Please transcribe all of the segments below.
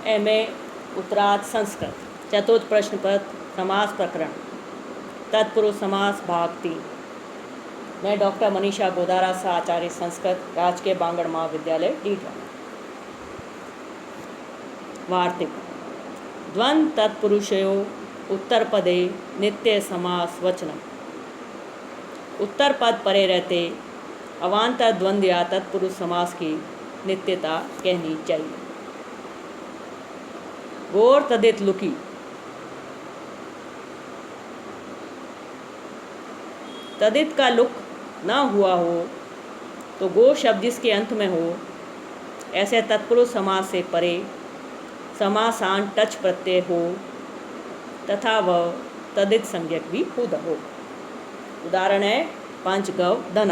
MA उत्तरार्ध संस्कृत चतुर्थ प्रश्न पत्र समास प्रकरण तत्पुरुष समास भाग 3। मैं डॉक्टर मनीषा गोदारा सह आचार्य संस्कृत राजकीय बांगड़ महाविद्यालय डीडरा। वार्तिक द्वंद तत्पुरुषयो उत्तर पदे नित्य समास वचनम। उत्तर पद परे रहते अवान्तर द्वंद्व या तत्पुरुष समास की नित्यता कहनी चाहिए। गोर तदित लुकी तदित का लुक न हुआ हो तो गो शब्द जिसके अंत में हो ऐसे तत्पुरुष समास से परे समासान टच प्रत्यय हो तथा वह तदित संज्ञक भी खुद हो। उदाहरण है पंच गव धन।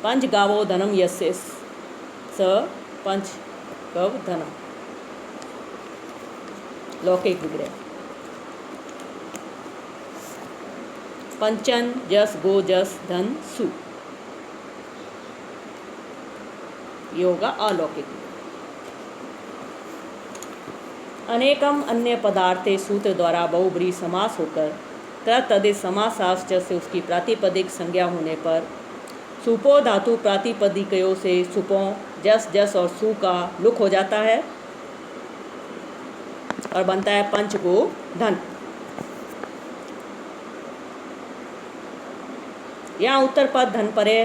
पंच गावो धनम यस्य स पंच गव धन। लौकिक विग्रह पंचन जस गो जस धन सु। योगा अलौकिक। अनेकम अन्य पदार्थे सूत्र द्वारा बहुब्रीहि समास होकर तदित समासाश्च से उसकी प्रातिपदिक संज्ञा होने पर सुपो धातु प्रातिपदिकयों से सुपों जस जस और सु का लुक हो जाता है और बनता है पंच गो धन। यहाँ उत्तर पद धन परे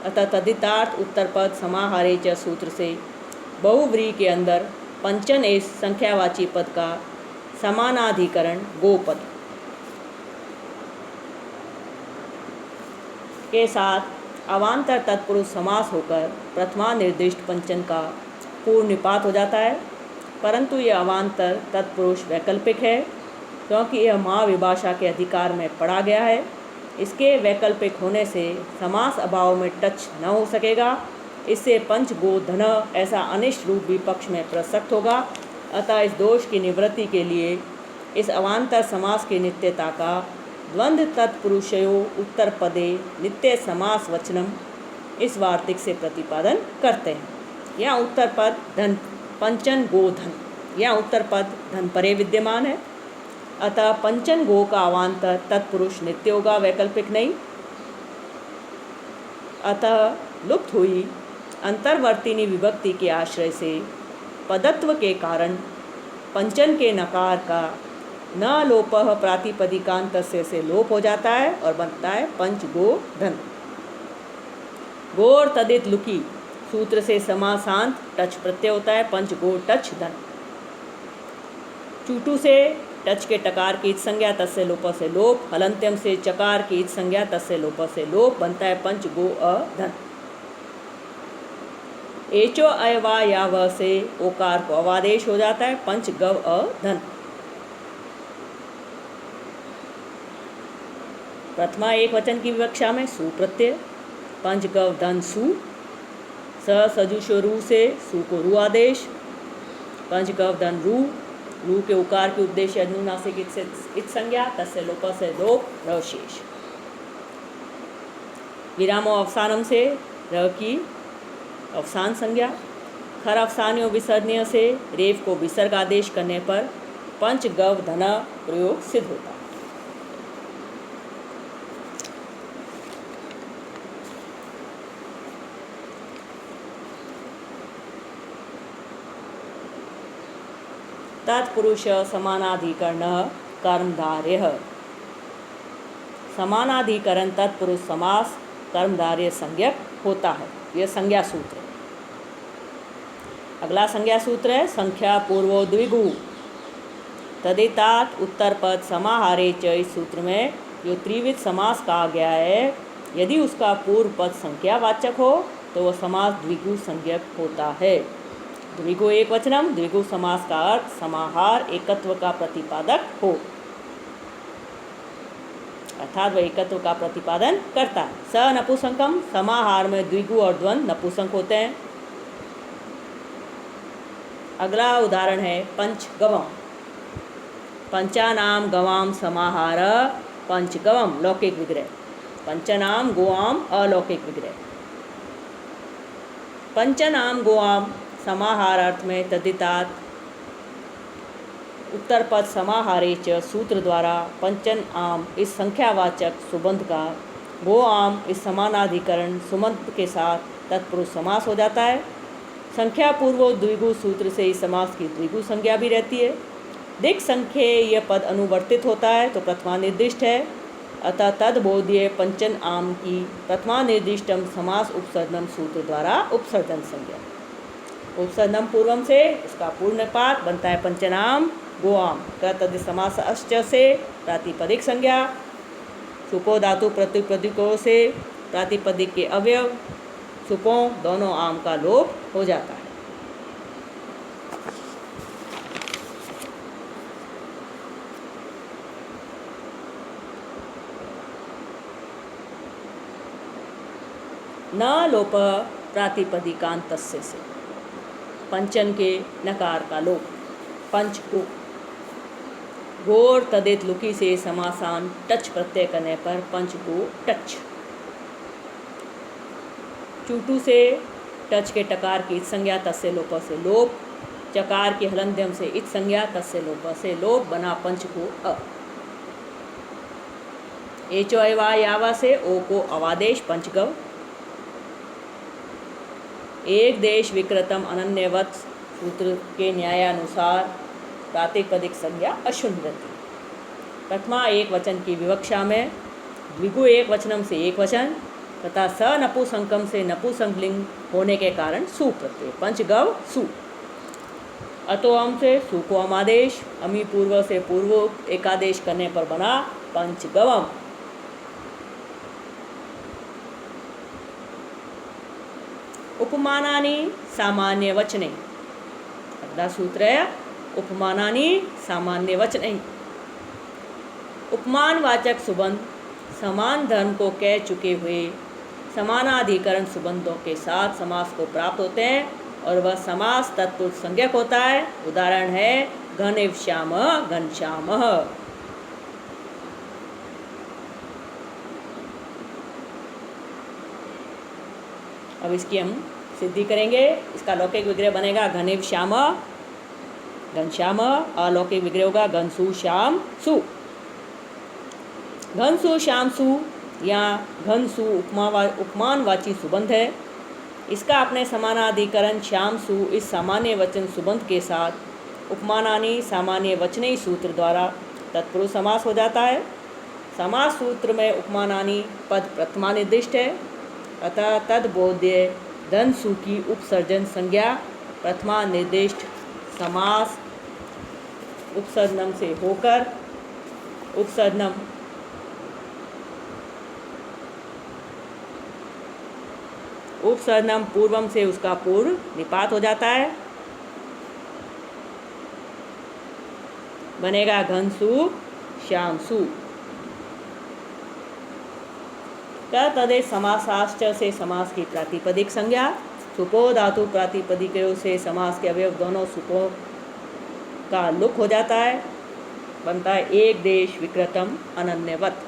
अतः तदितार्थ उत्तर पद समाहारे च सूत्र से बहुव्रीहि के अंदर पंचन एस संख्यावाची पद का समानाधिकरण गोपद के साथ अवान्तर तत्पुरुष समास होकर प्रथमा निर्दिष्ट पंचन का पूर्ण निपात हो जाता है, परंतु यह अवान्तर तत्पुरुष वैकल्पिक है क्योंकि यह महाविभाषा के अधिकार में पड़ा गया है। इसके वैकल्पिक होने से समास अभाव में टच न हो सकेगा। इससे पंच गो धन ऐसा अनिष्ट रूप विपक्ष में प्रसक्त होगा। अतः इस दोष की निवृत्ति के लिए इस अवान्तर समास की नित्यता का द्वंद्व तत्पुरुषयो उत्तर पदे नित्य समास वचनम इस वार्तिक से प्रतिपादन करते हैं। यहाँ उत्तर पद धन पंचन गो धन, यहाँ उत्तर पद धन परे विद्यमान है, अतः पंचन गो का अवान्तर तत्पुरुष नित्य होगा, वैकल्पिक नहीं। अतः लुप्त हुई अंतर्वर्तिनी विभक्ति के आश्रय से पदत्व के कारण पंचन के नकार का न लोपः प्रातिपदिकांत से लोप हो जाता है और बनता है पंच गो धन। गोर तदित लुकी सूत्र से समासांत टच प्रत्यय होता है पंच गो टच धन। चूटू से टच के टकार की इच संज्ञा तस्य लोप से लोप, हलंत्यम से चकार की इच संज्ञा तस्य लोप से लोप, बनता है पंच गो धन। एचो अयवा या व से ओकार को अवादेश हो जाता है पंच गव धन। प्रथमा एक वचन की विवक्षा में सु प्रत्यय पंच गव धन सु। स सजुषो रू से सु को रू आदेश, पंच गव धन रू। रू के उकार के उपदेश अनुनासिक इच संज्ञा तस्य लोप से लोप रवशेष। विरामो अवसानम से र की अवसान संज्ञा। खर अवसान्यो विसर्जनीय से रेफ को विसर्ग आदेश करने पर पंच गव धन प्रयोग सिद्ध होता है। तत्पुरुष समानाधिकरण कर्मधार्य। समानाधिकरण तत्पुरुष समास कर्मधार्य संज्ञक होता है। यह संज्ञा सूत्र है। अगला संज्ञा सूत्र है संख्या पूर्वो द्विगु तदितात उत्तर पद समाहारे च। इस सूत्र में जो त्रिविध समास कहा गया है, यदि उसका पूर्व पद संख्यावाचक हो तो वह समास द्विगु संज्ञक होता है। द्विगु एक वचनम, द्विगु समास का अर्थ समाहार एकत्व का प्रतिपादक हो, अर्थात वह एकत्व का प्रतिपादन करता है। स नपुंसकम, समाहार में द्विगु और द्वंद नपुंसक होते हैं। अगला उदाहरण है पंचगवम। पंचानाम गवाम समाहार पंचगवम लौकिक विग्रह। पंचनाम गोआम अलौकिक विग्रह। पंचनाम गोआम समाहार अर्थ में तद्धितात् उत्तर पद समाहारे च सूत्र द्वारा पंचन आम इस संख्यावाचक सुबंध का वो आम इस समानाधिकरण सुबंध के साथ तत्पुरुष समास हो जाता है। संख्या पूर्व द्विगु सूत्र से इस समास की द्विगु संज्ञा भी रहती है। दिक् संख्ये यह पद अनुवर्तित होता है तो प्रथमा निर्दिष्ट है, अतः तदबोध्य पंचन आम की प्रथमा निर्दिष्टम समास उपसर्जनम सूत्र द्वारा उपसर्जन संज्ञा। उपसर्जनम पूर्वम से इसका पूर्ण पाठ बनता है पंचनाम गोआम। तद समास अश्च से प्रातिपदिक संज्ञा, सुपो धातु प्रतिपदिकों से प्रातिपदिक के अवयव सुपों दोनों आम का लोप हो जाता है। न लोप प्रातिपदिकांतस्य से पंचन के नकार का लोप। पंच को घोर तदित लुकी से समासान टच प्रत्यय करने पर पंच को टच। चूटू से टच के टकार की इत संज्ञा तस्य लोप से लोप। चकार के हलंत्यम से इत संज्ञा तस्य लोप से लोप बना पंच को अ। एचो एवा यावा से ओ को अवादेश पंचगव। एक देश विकृतम अनन्यवत सूत्र के न्यायानुसार प्रातिपदिक संज्ञा अशुन्नति। प्रथमा एक वचन की विवक्षा में द्विगु एक वचनम से एक वचन तथा स नपुसंकम से नपुसंकलिंग होने के कारण सु प्रत्यय पंचगव सु। अतो अम से सु को अमादेश, अमी पूर्व से पूर्व एकादेश करने पर बना पंचगवम। उपमानानि सामान्य वचने। अगला सूत्र है उपमानानि सामान्य वचने। उपमानवाचक सुबंध समान धर्म को कह चुके हुए समानाधिकरण सुबंधों के साथ समास को प्राप्त होते हैं और वह समास तत्पुरुष संज्ञक होता है। उदाहरण है घन श्याम घनश्याम। अब इसकी हम सिद्धि करेंगे। इसका लौकिक विग्रह बनेगा घनिव श्याम घनश्याम। अलौकिक विग्रह होगा घनसु श्याम सु। घनसु श्याम सु या घनसु उपमानवाची सुबंध है। इसका अपने समानाधिकरण श्याम सु इस सामान्य वचन सुबंध के साथ उपमानानि सामान्य वचने सूत्र द्वारा तत्पुरुष समास हो जाता है। समास सूत्र में उपमानानि पद प्रथमा निर्दिष्ट है, अतः तदबोध्य धनसु की उपसर्जन संज्ञा प्रथमा निर्दिष्ट समास उपसर्जनम से होकर उपसर्जनम पूर्वम से उसका पूर्व निपात हो जाता है, बनेगा घनसु श्यामसु। तदेश समासाश्च से समास की प्रातिपदिक संज्ञा। सुपो धातु प्रातिपदिकों से समास के अवयव दोनों सुपों का लुक हो जाता है, बनता है एक देश विकृतम अनन्यवत।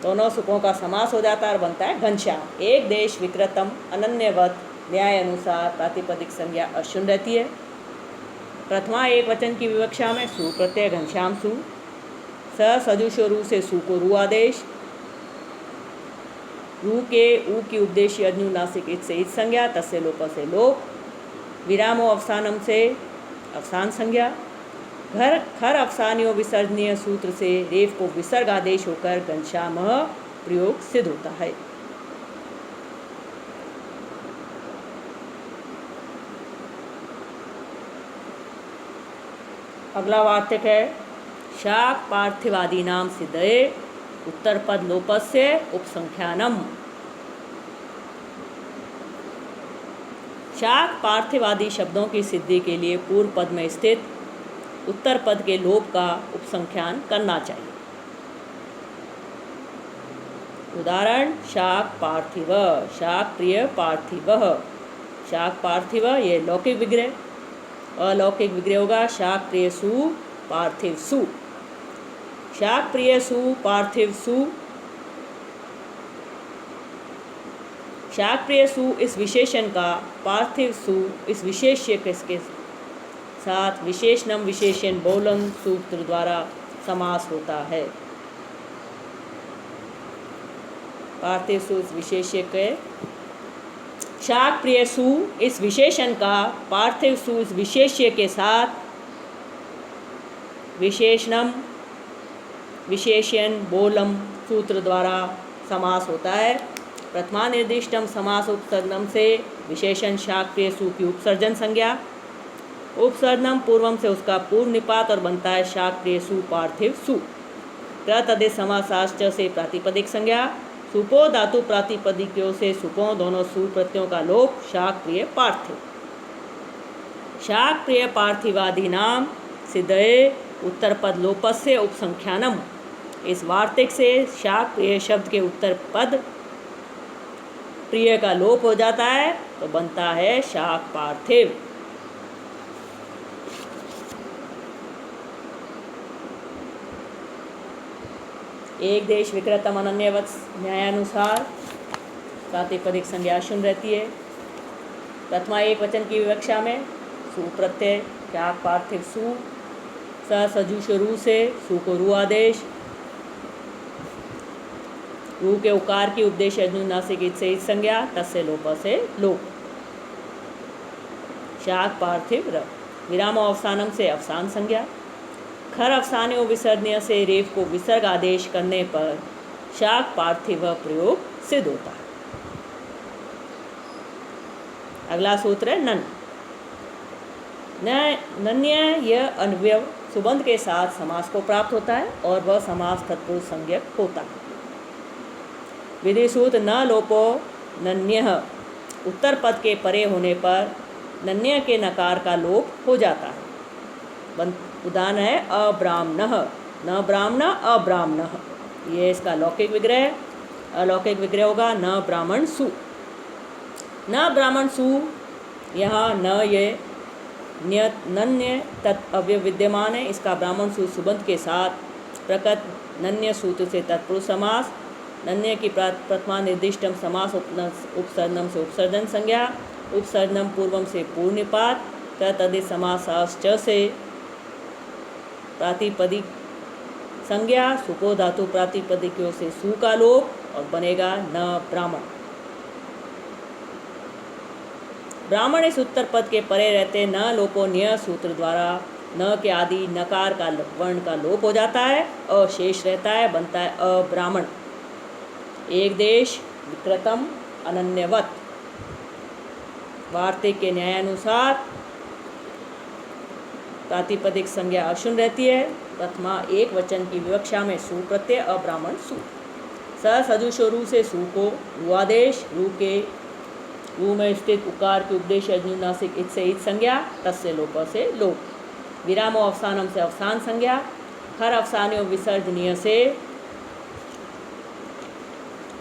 दोनों सुपों का समास हो जाता है और बनता है घनश्याम। एक देश विकृतम अनन्यवत न्याय अनुसार प्रातिपदिक संज्ञा अशुन रहती है। प्रथमा एक वचन की विवक्षा में सु प्रत्यय घनश्याम सु। स सजुषो रू से सु को रू आदेश। रू के ऊ की उद्देश्य अनुनासिक इत से इत संज्ञा तस्य लोप से लोप। विरामो अवसानम से अवसान संज्ञा। घर खर अवसानियों विसर्जनीय सूत्र से रेफ को विसर्ग आदेश होकर घनश्याम प्रयोग सिद्ध होता है। अगला वार्तिक है शाक पार्थिवादी नाम सिद्धये उत्तर पद लोपस्य उपसंख्यानम। शाक पार्थिवादी शब्दों की सिद्धि के लिए पूर्व पद में स्थित उत्तर पद के लोप का उपसंख्यान करना चाहिए। उदाहरण शाक पार्थिव, शाक प्रिय पार्थिव। शाक पार्थिव ये लौकिक विग्रह। अलौकिक विग्रह होगा शाक प्रिय सु पार्थिव सु। शाक प्रिय सु पार्थिव सु शाक प्रिय सु इस विशेषण का पार्थिव सु इस विशेष्य के साथ विशेषणम विशेषण बोलन सूत्र द्वारा समास होता है। पार्थिव सु इस विशेष्य के शाक प्रिय सु इस विशेषण का पार्थिव सु इस विशेष्य के साथ विशेषणम विशेषण बोलम सूत्र द्वारा समास होता है। प्रथमा निर्दिष्टम समास उपसर्जनम से विशेषण शाक प्रिय सु की उपसर्जन संज्ञा, उपसर्जनम पूर्वम से उसका पूर्व निपात और बनता है शाक प्रिय सु पार्थिव सु। प्रतदिश समासाश्च से प्रातिपदिक संज्ञा, सुपो धातु प्रातिपदिकों से सुपो दोनों सु प्रत्ययों का लोप शाक प्रिय पार्थिव। शाक प्रिय पार्थिवादि नाम सिद्धये उत्तर पद लोपस्य उपसंख्यानम। इस वार्तिक से शाक प्रिय शब्द के उत्तर पद प्रिय का लोप हो जाता है तो बनता है शाक पार्थिव। एक देश विकृतम अनन्यवत न्यायानुसार प्रातिपदिक संज्ञा शून्य रहती है। प्रथमा एक वचन की विवक्षा में सु प्रत्यय शाक पार्थिव सु, सजुष रू से सु को रू आदेश, रू के उकार की उपदेश अनुनासिक से संज्ञा, तस्य लोप से लोप। शाक पार्थिव र विराम अवसानम से अवसान संज्ञा, खर अवसान्यो विसर्जनीय से रेफ को विसर्ग आदेश करने पर शाक पार्थिव प्रयोग सिद्ध होता है। अगला सूत्र है नन। नन्य यह अनव्यव सुबंध के साथ समास को प्राप्त होता है और वह समास तत्पुरुष संज्ञक होता है। विधि सूत्र न लोपो नन्यः, उत्तर पद के परे होने पर नन्य के नकार का लोप हो जाता है। उदाहरण है अब्राह्मणः, न ब्राह्मण अब्राह्मणः, ये इसका लौकिक विग्रह। अलौकिक विग्रह होगा न ब्राह्मण सु। न ब्राह्मण सु, यहाँ न ये नन्य तत् अवयव विद्यमान है, इसका ब्राह्मण सु सुबंध के साथ प्रकट नन्य सूत्र से तत्पुरुष समास, नन्य की प्रथमा निर्दिष्टम समास उपसर्जनम से उपसर्जन संज्ञा, उपसर्जनम पूर्वम से पूर्व निपात, तदिश समासाश्च से प्रातिपदिक संज्ञा, सुपो धातु प्रातिपदिकों से सु का लोप और बनेगा न ब्राह्मण। ब्राह्मण इस उत्तर पद के परे रहते न लोपो न्य सूत्र द्वारा न के आदि नकार का वर्ण का लोप हो जाता है, अशेष रहता है, बनता है अब्राह्मण। एक देश विकृतम अनन्यवत, वार्तिक के न्यायानुसार प्रातिपदिक संज्ञा अशून्य रहती है। प्रथमा एक वचन की विवक्षा में सु प्रत्यय अब्राह्मण सु, सजुष रू से सु को रू आदेश, रू में स्थित उकार की उपदेश अनुनासिक इत से इत संज्ञा, तस्य लोप से लोप। विरामो अवसानम से अवसान संज्ञा, खर अवसान्यो विसर्जनीय से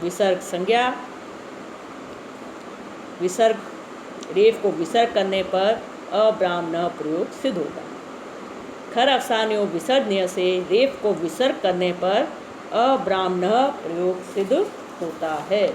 विसर्ग संज्ञा, विसर्ग रेफ को विसर्ग करने पर अब्राह्मण प्रयोग सिद्ध होगा। खर अवसान्यो विसर्जनीय से रेफ को विसर्ग करने पर अब्राह्मण प्रयोग सिद्ध होता है।